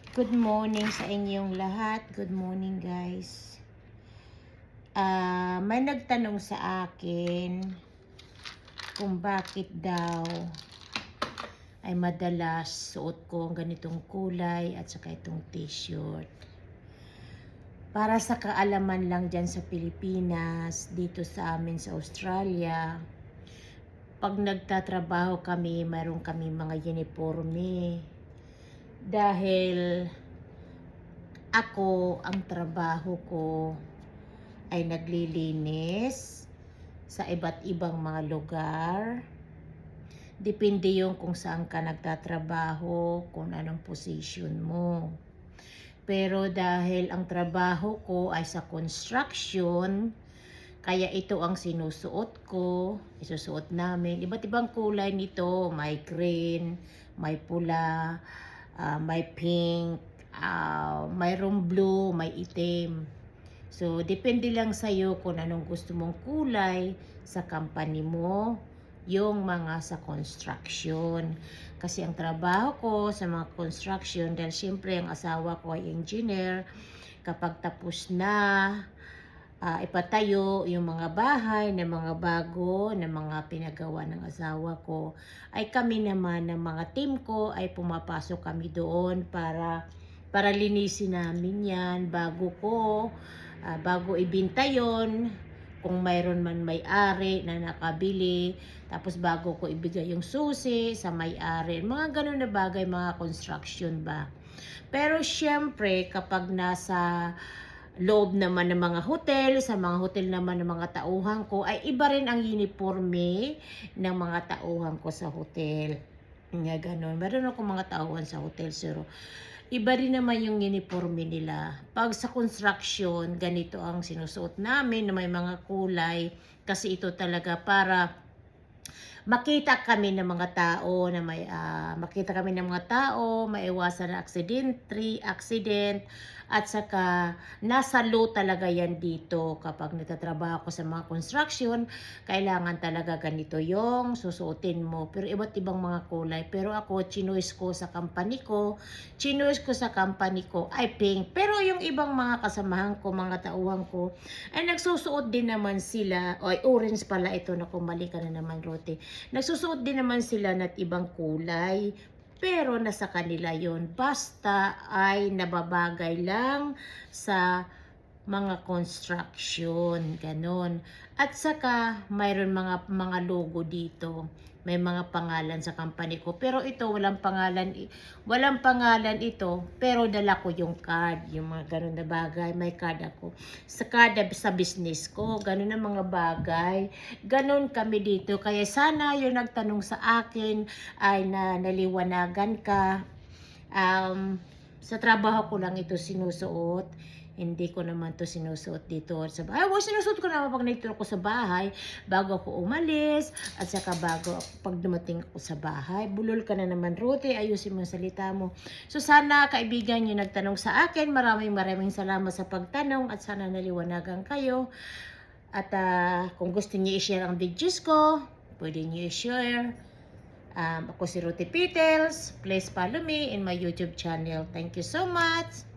Good morning sa inyong lahat. Good morning, guys. May nagtanong sa akin kung bakit daw ay madalas suot ko ang ganitong kulay at saka itong t-shirt. Para sa kaalaman lang dyan sa Pilipinas, dito sa amin sa Australia, pag nagtatrabaho kami, mayroon kami mga uniforme. Dahil ako, ang trabaho ko ay naglilinis sa iba't ibang mga lugar. Depende yung kung saan ka nagtatrabaho, kung anong position mo. Pero dahil ang trabaho ko ay sa construction, kaya ito ang sinusuot ko, isusuot namin. Iba't ibang kulay nito, may green, may pula, may pink, mayroong blue, may itim. So, depende lang sa'yo kung anong gusto mong kulay sa company mo, yung mga sa construction. Kasi ang trabaho ko sa mga construction, dahil siyempre ang asawa ko ay engineer, kapag tapos na ipatayo yung mga bahay na mga bago na mga pinagawa ng asawa ko, ay kami naman ng mga team ko ay pumapasok kami doon para linisin namin yan bago ibenta yon, kung mayroon man may-ari na nakabili, tapos bago ko ibigay yung susi sa may-ari, mga ganun na bagay, mga construction ba. Pero syempre kapag nasa loob naman ng mga hotel, sa mga hotel naman ng mga tauhan ko, ay iba rin ang uniforme ng mga tauhan ko sa hotel. Nga ganun. Meron ako mga tauhan sa hotel, pero iba rin naman yung uniforme nila. Pag sa construction, ganito ang sinusuot namin na may mga kulay, kasi ito talaga para makita kami ng mga tao na maiwasan na accident, at saka nasa law talaga yan dito. Kapag nagtatrabaho ko sa mga construction, kailangan talaga ganito yung susuotin mo, pero iba't ibang mga kulay. Pero ako, choice ko sa company ko ay pink. Pero yung ibang mga kasamahan ko, mga tauhan ko, ay nagsusuot din naman sila, ay orange pala ito, naku, mali ka na naman, Rote. Nagsusuot din naman sila ng ibang kulay, pero nasa kanila yon. Basta ay nababagay lang sa mga construction, ganon. At saka mayroon mga logo dito. May mga pangalan sa company ko. Pero ito walang pangalan ito, pero dala ko yung card, yung mga ganun na bagay, may card ako. Sa card sa business ko, ganun na mga bagay. Ganun kami dito. Kaya sana yung nagtanong sa akin ay naliwanagan ka. Sa trabaho ko lang ito sinusuot. Hindi ko naman to sinusuot dito sa bahay. Sinusuot ko naman pag nandito ako sa bahay, bago ako umalis, at saka pag dumating ako sa bahay. Bulol ka na naman, Rote, ayusin mo ang salita mo. So sana kaibigan nyo nagtanong sa akin, maraming salamat sa pagtanong, at sana naliwanagan kayo. At kung gusto niyo i-share ang videos ko, pwede niyo i-share. Ako si Rote Petels. Please follow me in my YouTube channel. Thank you so much.